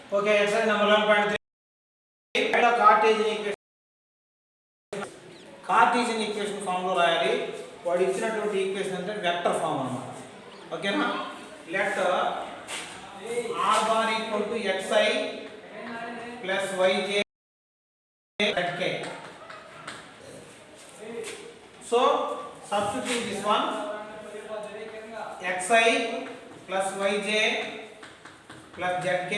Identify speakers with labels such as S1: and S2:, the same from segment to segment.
S1: Okay, exercise number 11.3. Cartesian equation form లో రాయాలి. వాడు ఇచ్చినటువంటి ఈక్వేషన్ అంటే వెక్టర్ ఫామ్ అన్నమాట. ఓకేనా? Let r bar equal to xi plus yj zk. So substitute this one xi plus yj plus zk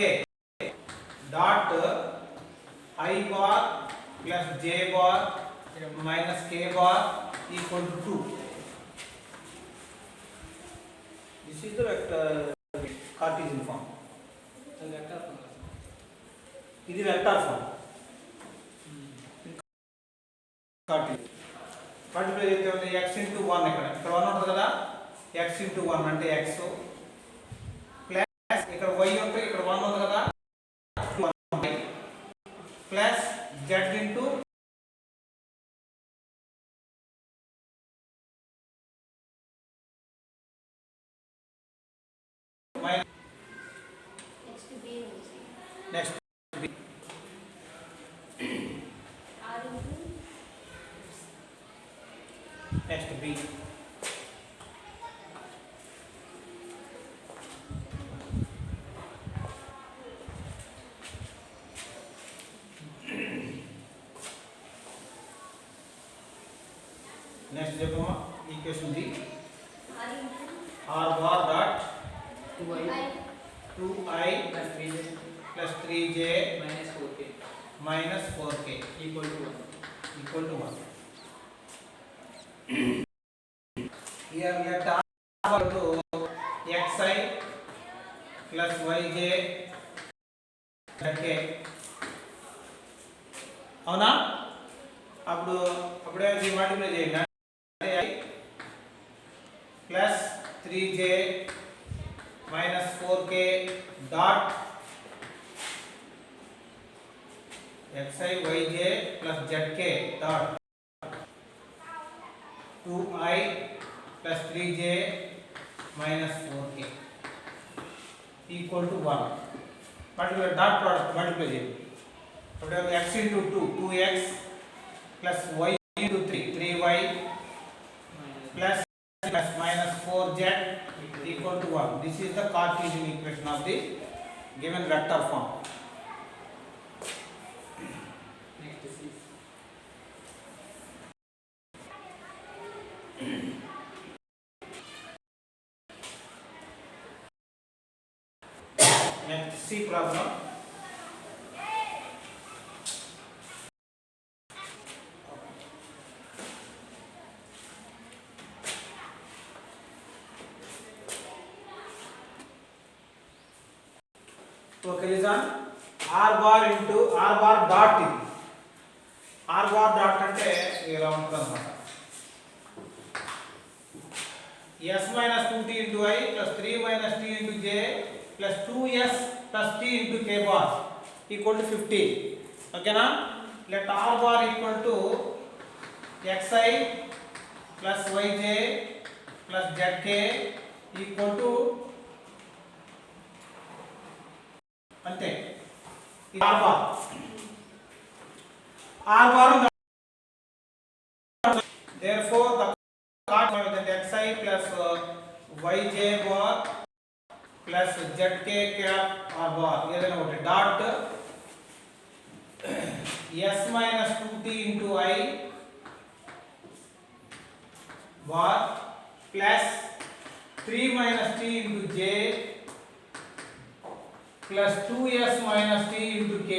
S1: dot I bar plus j bar minus k bar equal to 2. This is the vector Cartesian form. ఇది vector form. Cartesian multiply చేస్తే ఉంది x into 1 ఇక్కడ 1 ఉంటుంది కదా, x into 1 అంటే x plus ఇక్కడ y ఉంటే ఇక్కడ 1 ఉంది కదా, plus z into next b next b next చెప్పమ్మా equation b r bar dot 2i plus 3j minus 4k equal to 1. Here let r equal to xi plus yj zk. అవునా? అప్పుడే ఇది multiply చేయండి. Plus 3j minus 4k dot xi yj plus zk dot 2i plus 3j minus 4k equal to 1. Multiply dot product multiply చేయండి. అప్పుడు x into 2 2x plus y into 3 3y plus minus 4z equal to 1. This is the Cartesian equation of the given vector form. Next C problem. Okay, listen. R bar into R bar dot ఇది. R bar dot అంటే ఇలా ఉంటుంది అన్నమాట. s minus 2t into I plus 3 minus t into j plus 2s plus t into k bar equal to 50. ఓకేనా? Let R bar equal to xi plus yj plus zk equal to అంతే. ఇది R bar. R bar therefore the xi plus yj bar plus zk cap R bar ఏదైనా ఒకటి dot s minus 2t into I bar plus 3 minus t into j plus 2s minus t into k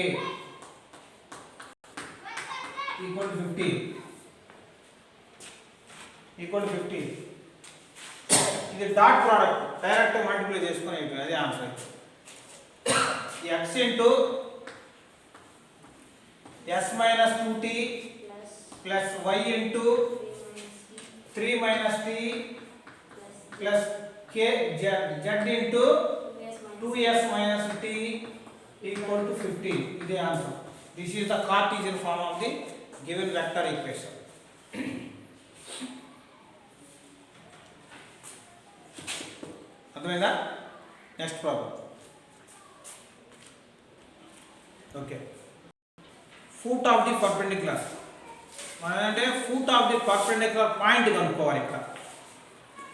S1: equal to 50. ఇది dot product direct multiply చేసుకొని అయిపోయింది. అదే answer. x into s minus 2t plus y into 3 minus t plus k z into 2s minus t equal to 50. ఇది answer. This is the Cartesian form of the given vector equation. అర్థమైందా? Next problem. Okay, foot of the perpendicular అంటే foot of the perpendicular point కనుక్కోవాలి. ఇక్కడ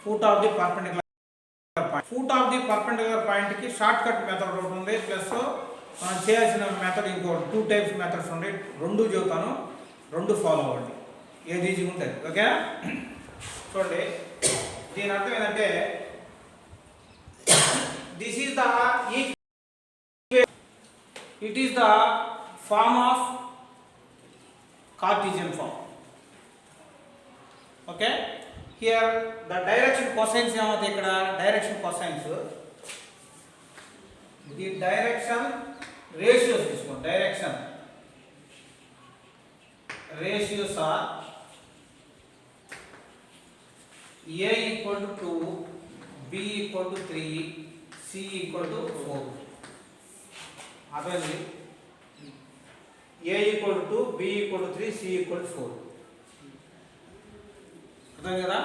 S1: foot of the perpendicular point, foot of the perpendicular point కి short cut method ఒకటి ఉంది, plus మనం చేయాల్సిన method ఇంకో 2 టైప్స్ మెథడ్స్ ఉన్నాయి. రెండు చెబుతాను, రెండు ఫాలో అవ్వండి, ఏది ఈజీగా ఉంటుంది. ఓకే, చూడండి దీని అర్థం ఏంటంటే this is the it is the form of Cartesian form. Okay, here the direction cosines ఏమవుతాయి? ఇక్కడ direction cosines, the direction ratios తీసుకోండి. direction ratios are a equal to 2, b equal to 3, c equal to 4. అదే a equal to 2, b equal to 3, c equal to 4. అర్థం కదా?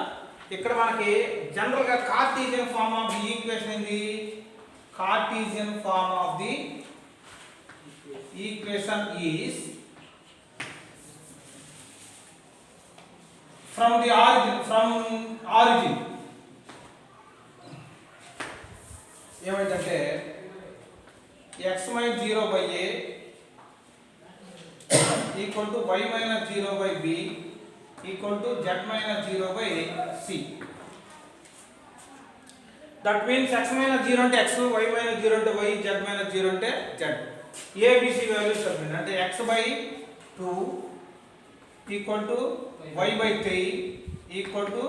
S1: ఇక్కడ మనకి general గా Cartesian form of the equation ఏంది? Cartesian form of the equation is from origin ఏమైందంటే x minus 0 by a equal to y minus 0 by b equal to z minus 0 by c. That means x minus 0 అంటే x, y minus 0 అంటే y, z minus 0 అంటే z. a b c values చెప్పండి. అంటే x by 2 equal to y by 3 equal to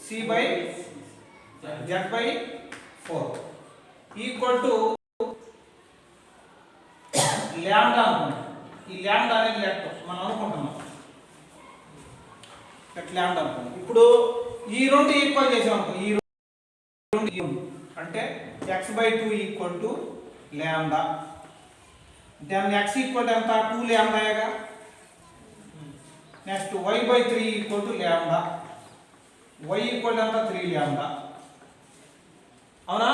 S1: c by z by 4 equal to lambda అనుకోండి. ఈ lambda అనేది లెక్క మనం అనుకుంటున్నాం, లాంబ్డా అనుకోండి. ఇప్పుడు ఈ రెండు ఈక్వల్ చేసామనుకో, ఈ రెండు అంటే x by 2 equal to lambda, then x equal to ఎంత? 2 లాంబ్డాయేగా. Next y by 3 equal to lambda, y equal to ఎంత? 3 లాంబ్డా. అవునా?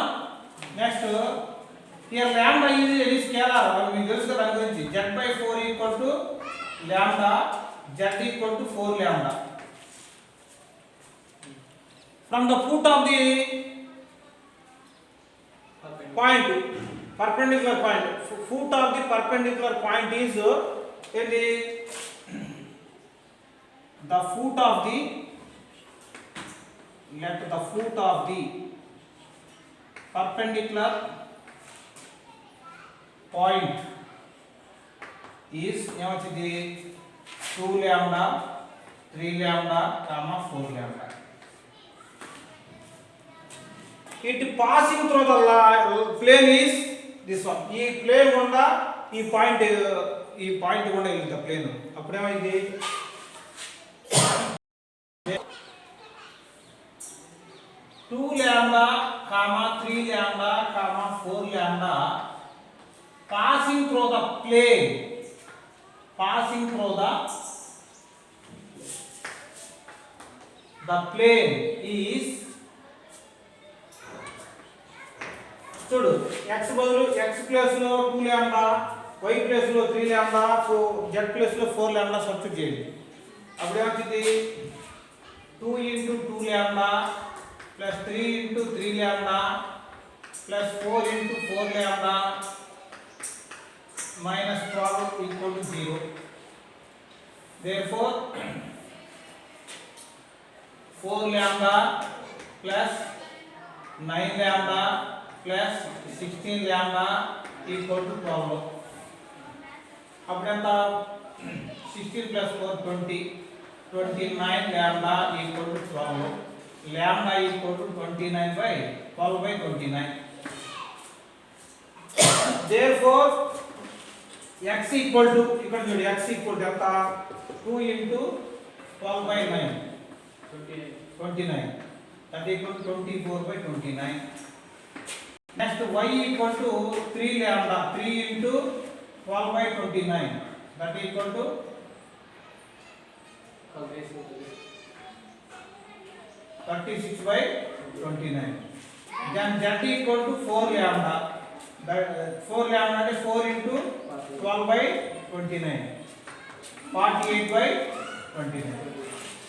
S1: Next here lambda is any scalar, మీకు తెలుసు కదా దాని గురించి. z by 4 equal to lambda, z equal to 4 lambda. From the foot of the point, perpendicular point, foot of the perpendicular point is the foot of the, let the foot of the perpendicular point is ఏమొచ్చింది? 2 lambda, 3 lambda, 4 lambda. It passing through the plane is this one. ఈ plane గుండా ఈ point గుండా వెళ్తుంది plane. అప్పుడేమైంది? 2 lambda, 3 lambda, 4 lambda passing through the plane, the plane is, చూడు x బదులు x place లో 2 lambda, y place లో 3 లాంబ్డా, z ప్లేస్ లో 4 లాంబ్డా సబ్స్టిట్యూట్ చేయండి. అప్పుడు ఏమవుతుంది? 2 into 2 lambda plus 3 into 3 lambda plus 4 into 4 lambda minus 12 equal to 0. Therefore 4 lambda plus 9 lambda plus 16 lambda equal to 12. అప్పుడెంత? 16 plus 4 20, 29 lambda equal to 12. Lambda equal to 29 by 12 by 29. Therefore x equal to, ఇక్కడ చూడు x equal to ఎంత? 2 into 12 by 9, 29. That equal to 24 by 29. Next y equal to 3 lambda, 3 into 12 by 29. That equal to 36 by 29. Then z equal to 4 lambda. 4 lambda అంటే 4 into 12 by 29. 48 by 29.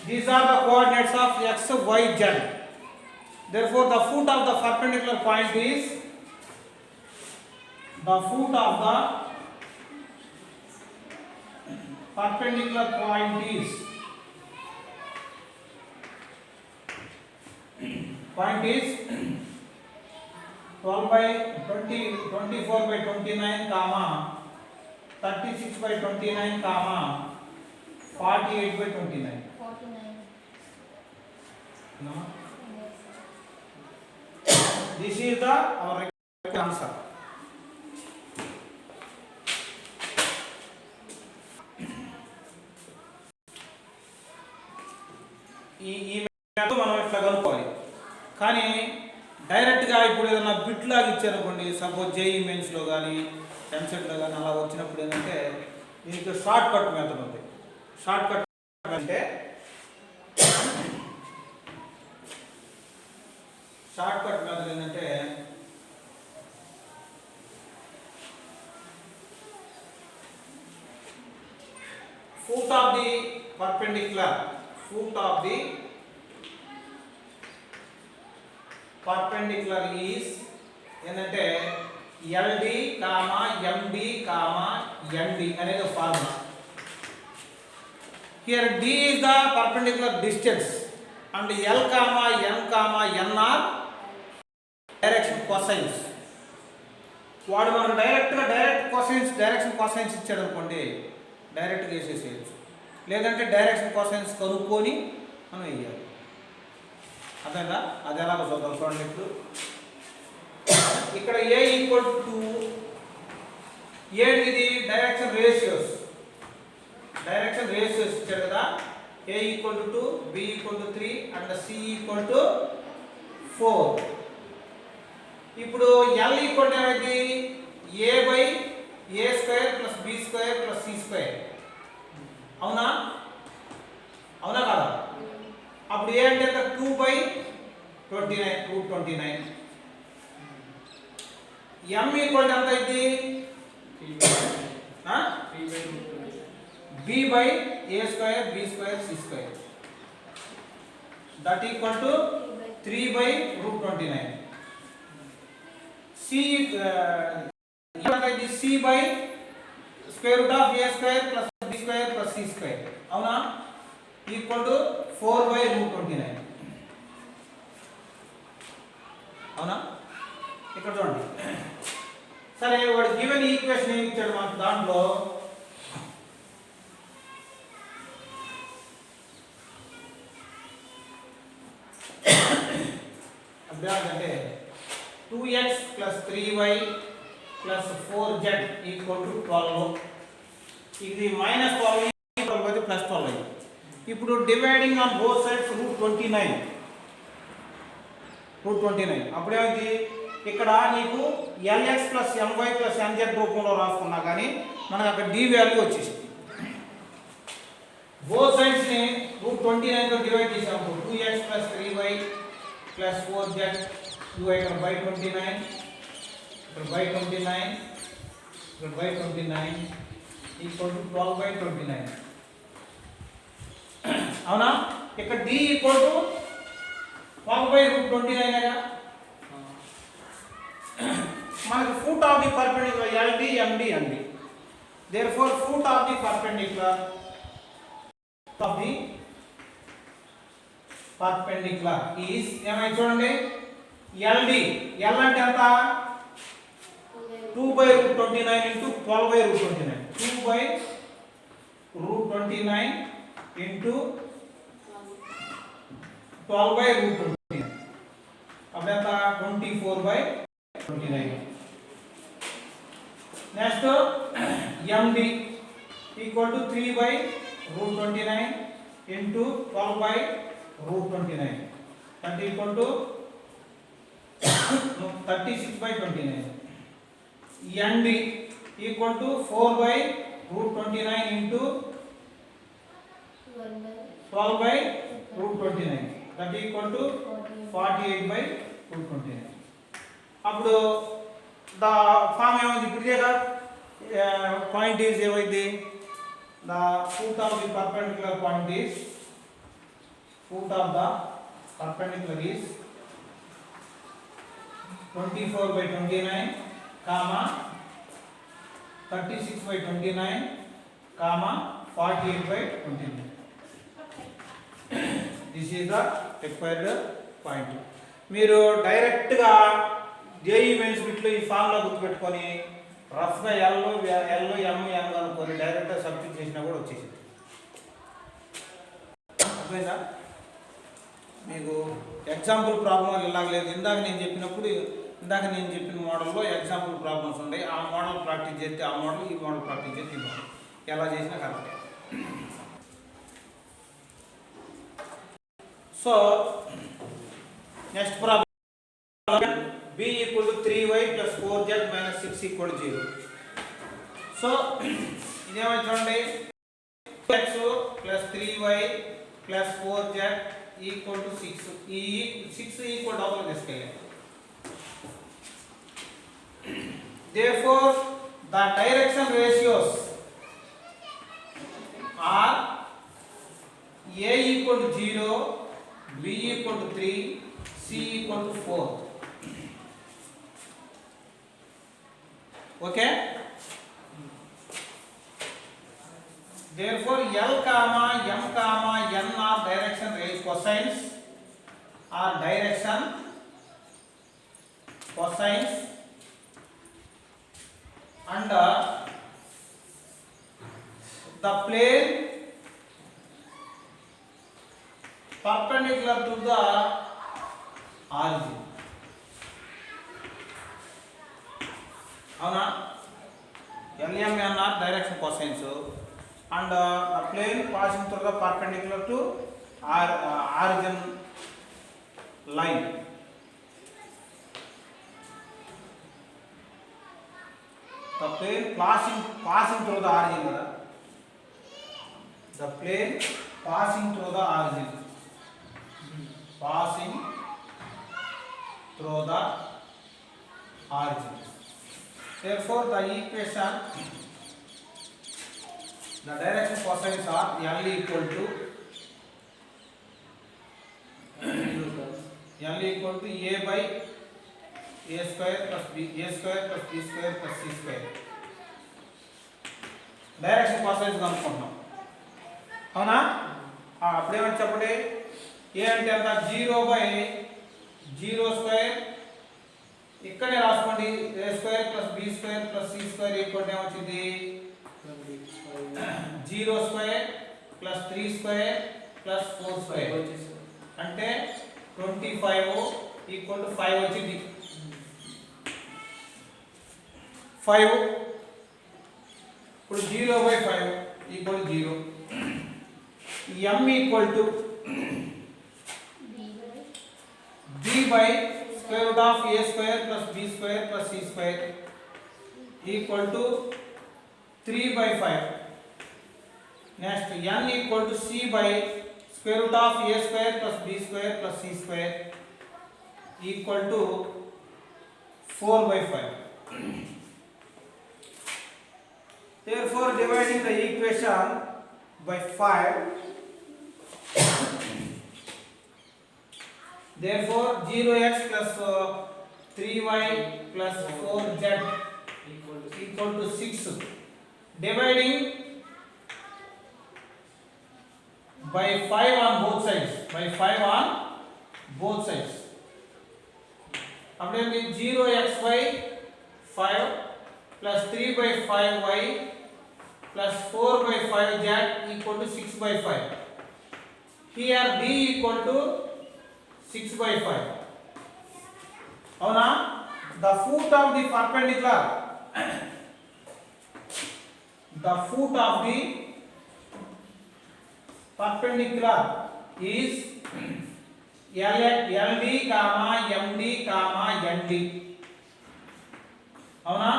S1: These are the coordinates of x, y, z. Therefore, the foot of the perpendicular point is perpendicular point is 12 by 20, 24 by 29, comma 36 by 29, comma 48 by 29.
S2: 49.
S1: No? This is our answer. ఈ method మనం ఇట్లా కనుక్కోవాలి. కానీ డైరెక్ట్గా ఇప్పుడు ఏదైనా bit లాగా ఇచ్చారనుకోండి, సపోజ్ జేఈ మెయిన్స్లో కానీ ఎంసెట్లో కానీ అలా వచ్చినప్పుడు ఏంటంటే దీనికి షార్ట్ కట్ మెథడ్ ఉంది. షార్ట్ కట్ అంటే ఏంటంటే foot of the perpendicular is ఏంటంటే LD, MD, ND అనేది formula. Here D is the perpendicular distance and L, N are direction cosines. వాడు మనకు డైరెక్ట్ డైరెక్షన్ cosines ఇచ్చాడు అనుకోండి, డైరెక్ట్గా వేసేసేయచ్చు. లేదంటే డైరెక్షన్ cosines కనుక్కొని మనం వేయాలి. అర్థంగా? అది ఎలాగో చూద్దాం. చూడండి, ఇప్పుడు ఇక్కడ A ఈక్వల్ టు ఏంటిది డైరెక్షన్ రేషియోస్ ఇచ్చాడు కదా. A equal to 2, B equal to 3 and C equal to 4. ఇప్పుడు L ఈక్వల్ టు ఏమైంది? A by A square plus B square plus C square. అవునా కదా? అప్పుడు ఏ అంటే 2 by 29 root 29. M equal to ఎంత అయింది? B by A square B square C square that equal to 3 by root 29. C C by square root of A square plus B square plus C square. అవునా? Equal to 4 by root 29. అవునా? ఇక్కడ చూడండి. సరే, వాడు given equation ఏమి ఇచ్చాడు మనకు? దాంట్లో అంటే 2x plus 3y plus 4z equal to 12. ఇది minus 12 plus 12. ఇప్పుడు dividing on both sides root 29. అప్పుడు ఏమైంది? ఇక్కడ నీకు lx plus my plus nz రూపంలో రాసుకున్నా కానీ మనకు అక్కడ d వాల్యూ వచ్చేసింది. బోత్ సైడ్స్ ని రూట్ 29 తో డివైడ్ చేసాము. 2x plus 3y plus 4z divided by 29 equal to 12 by 29. అవునా? ఇక్కడ d equal to 12 by root 29 కదా. మనకి foot of the perpendicular LD, MD, ND. Therefore, foot of the perpendicular is ఏమై చూడండి, LD. L అంటే ఎంత? 2 by root 29 into 12 by root 29. 2 by root 29 into 12 by root 29. అప్పుడు ఎంత? 24 by 29. Next MD equal to 3 by root 29 into 12 by root 29. That equal to 36 by 29. ND equal to 4 by root 29 into 12 by root 29. That equal to 48 by root 29. అప్పుడు the form ఏమైంది? ఇప్పుడు point is ఏమైంది the foot of the perpendicular point is foot of the perpendicular is 24 by 29 comma 36 by 29 comma 48 by 29. This is the required point. మీరు direct గా JEE mains బిట్లో ఈ formula గుర్తుపెట్టుకొని rough గా L M ఎం అనుకొని direct గా substitute చేసినా కూడా వచ్చేసింది. అర్థమైందా? మీకు ఎగ్జాంపుల్ ప్రాబ్లం ఇలాగ లేదు. ఇందాక నేను చెప్పిన మోడల్లో ఎగ్జాంపుల్ ప్రాబ్లమ్స్ ఉన్నాయి. ఆ మోడల్ ప్రాక్టీస్ చేస్తే ఆ మోడల్, ఈ మోడల్ ప్రాక్టీస్ చేస్తే ఈ మోడల్, ఎలా చేసినా కరెక్టే. So next problem b equal to 3y plus 4z minus 6 equal to 0. So ఇదేమో చూడండి, x plus 3y plus 4z equal to 6. ఈ 6 equal to డబుల్ తీసుకెళ్ళాలి. Therefore the direction ratios are a equal to 0, b equal to 3, c equal to 4. Okay, therefore l comma m comma n are direction cosines are direction cosines and the plane perpendicular to the origin. అవునా? LMN are direction cosines and the plane passing through the perpendicular to origin line. The plane passing through the origin. The plane passing through the origin. Passing through the origin. Therefore, the equation, the direction cosines are L equal to A by A square plus B square plus C square. Direction cosines కనుక్కుంటున్నాం. అవునా? అప్పుడేమని చెప్పండి, ఏ అంటే అంత 0 by 0 square, ఇక్కడే రాసుకోండి, a square plus b square plus c square equal ఏమొచ్చింది 0 square plus 3 square plus 4 square అంటే 25 equal to 5 వచ్చింది. 5 ఇప్పుడు 0 by 5 equal 0. m equal to b by square root of a square plus b square plus c square equal to 3 by 5. Next n equal to c by square root of a square plus b square plus c square equal to 4 by 5. Therefore, dividing the equation by 5, therefore 0x plus 3y plus 4z equal to 6. Dividing by 5 on both sides. By 5 on both sides. After 0x by 5 plus 3 by 5y plus 4 by 5z equal to 6 by 5. Here d equal to 6 by 5. అవునా? The foot of the perpendicular, the foot of the perpendicular is LD comma MD comma ND. అవునా?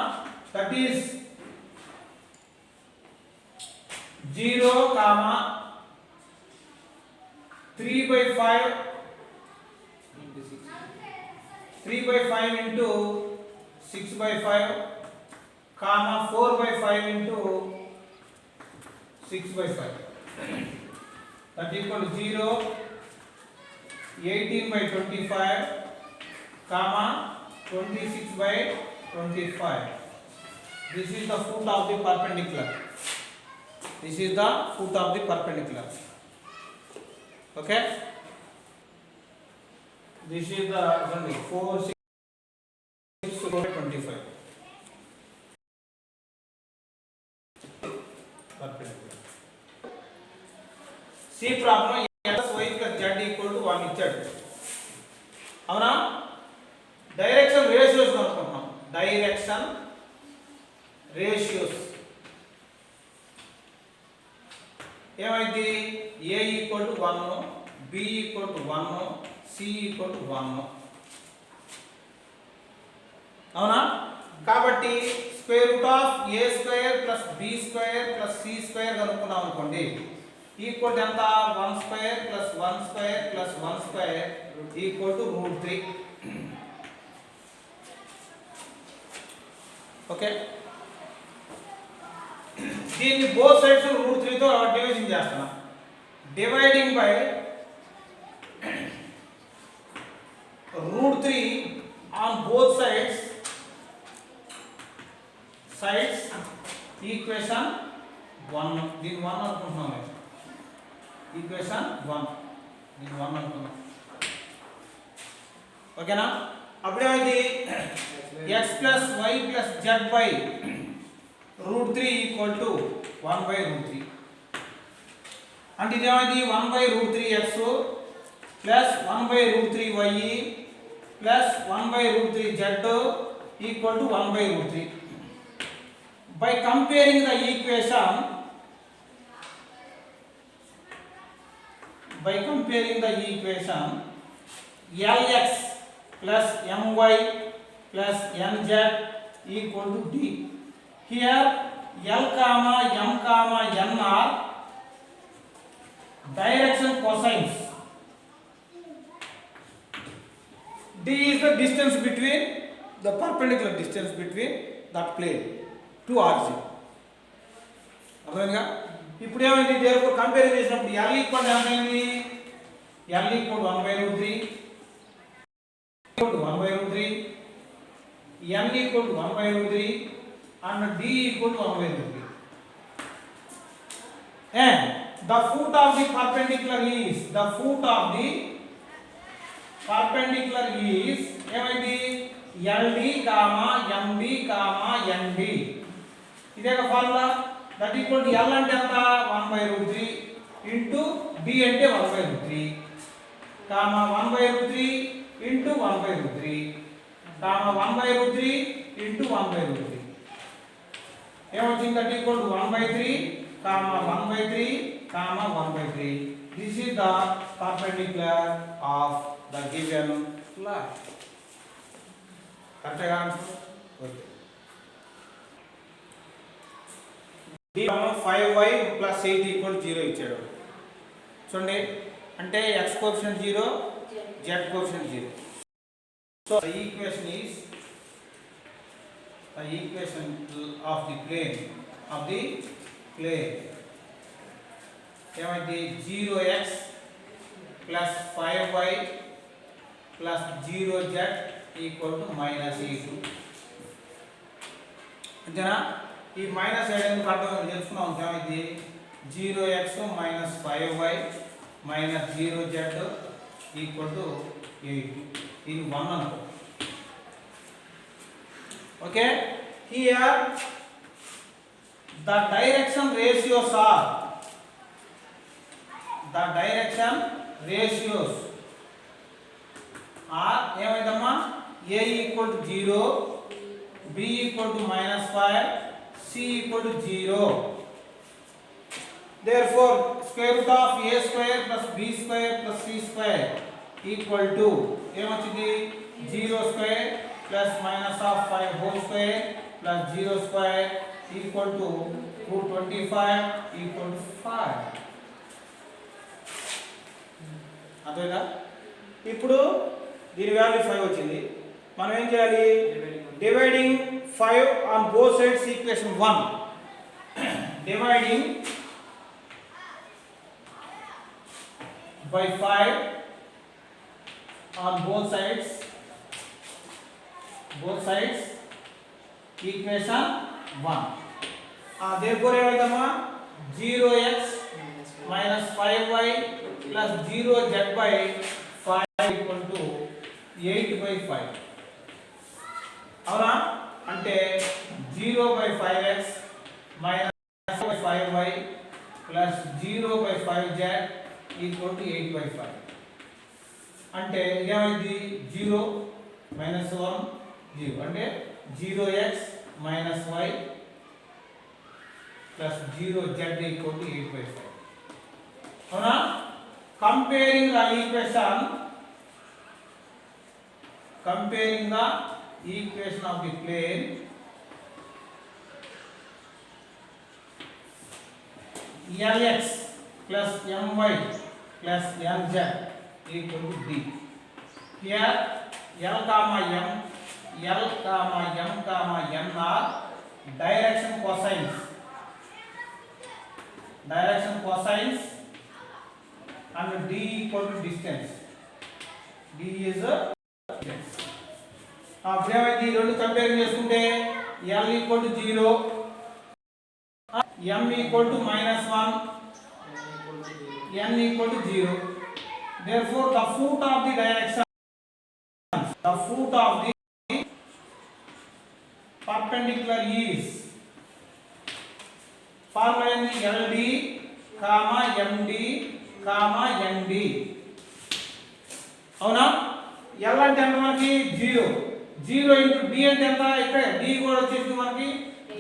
S1: That is 0 comma 3 by 5 3 by 5 into 6 by 5 comma 4 by 5 into 6 by 5, that equal to 0, 18 by 25, comma 26 by 25. This is the foot of the perpendicular. This is the foot of the perpendicular. Okay. This is the 4, 6, 25. Perpendicular. See problem x y plus z equal to 1 ఇచ్చాడు. అవునా? Direction ratios కనుక్కుంటున్నాం. Direction ratios ఏమైంది? a equal to 1, b equal to 1, c equal to 1. అవునా? కాబట్టి square root of a square plus b square plus c square కనుక్కున్నాం అనుకోండి, equal to ఎంత? 1 square plus 1 square plus 1 square equal to √3. Okay. దీన్ని both sides √3 తో division చేస్తున్నాం. Dividing by √3 on both sides equation 1. దీని 1 అనుకుంటున్నాం. ఈక్వేషన్ 1, దీని 1 అనుకుంటున్నాం. ఓకేనా? అప్పుడేమైంది? x plus y plus z by √3 equal to 1 by √3. అంటే ఇదేమైంది? 1 by √3x plus 1 by √3y plus 1 by √3z equal to 1 by √3. By comparing the equation, lx plus my plus nz equal to d. Here l comma m comma n are direction cosines. D is the distance between the perpendicular distance between the plane to origin. అర్థమైందిగా? ఇప్పుడు ఏమైంది? దేనికో compare చేసినప్పుడు l equal ఏమైంది? l equal 1 by √3, equal 1 by √3, n equal 1 by √3 and d equal 1 by √3. And the foot of the perpendicular is ఏమైంది? ld comma mb comma nb. ఇదే ఒక formula. That equal to l అంటే ఎంత? 1 by √3 into b అంటే 1 by √3 comma 1 by √3 into 1 by √3 comma 1 by √3 into 1 by √3 ఏమొచ్చింది? That equal to 1 by 3 comma 1 by 3 comma 1 by 3. This is the perpendicular of the given line. కరెక్ట్గా answer? Okay. 5y plus 8 equal 0 ఇచ్చాడు. చూడండి, అంటే x coefficient 0, z coefficient 0. So the equation of the plane ఏమైంది? 0x plus 5y plus 0z equal to -8. అంతేనా? ఈ minus ఎందుకు అర్థం తెలుసుకున్నాం. ఏమైంది? 0x minus 5y minus 0z equal to 8. ఇది 1 అనుకో. Okay. Here the direction ratios are ఏమైందమ్మా? a equal to 0, b equal to -5, c equal to 0. Therefore square root of a square plus b square plus c square equal to ఏమొచ్చింది? 0 square plus minus of 5 whole square plus 0 square equal to 225 equal to 5. అదేనా? ఇప్పుడు దీని value 5 వచ్చింది. మనం ఏం చేయాలి? dividing 5 on both sides equation 1. Dividing by 5 on both sides equation 1. Therefore ఏమైందమ్మా 0x minus 5y plus 0z by 5 equal to 8 by 5. అవునా? అంటే 0 by 5x minus 5y plus 0 by 5z equal to 8 by 5. అంటే ఏమైంది 0 minus 1 0 అంటే 0x minus y plus 0z equal to 8 by 5. అవునా? Comparing the equation of the plane Lx plus my plus nz equal to d. Here L comma m n are direction cosines and d equal to distance. D is a distance. అప్పుడు ఏమైంది రెండు compare చేసుకుంటే L equal to 0, m equal to minus 1, n equal to 0. Therefore the foot of the perpendicular is formula LD, MD, ND. అవునా? L అంటే ఎంత మనకి 0 into d అంటే ఎంత? ఇక్కడ d కూడా వచ్చేసి మనకి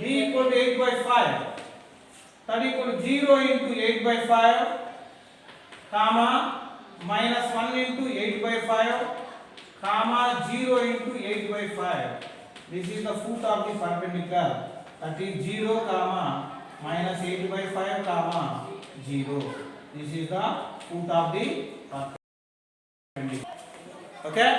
S1: d equal to 8 by 5. That equal to 0 into 8 by 5 comma minus 1 into 8 by 5 comma 0 into 8 by 5. This is the foot of the perpendicular. That is 0 comma minus 8 by 5 comma 0. This is the foot of the perpendicular. Okay.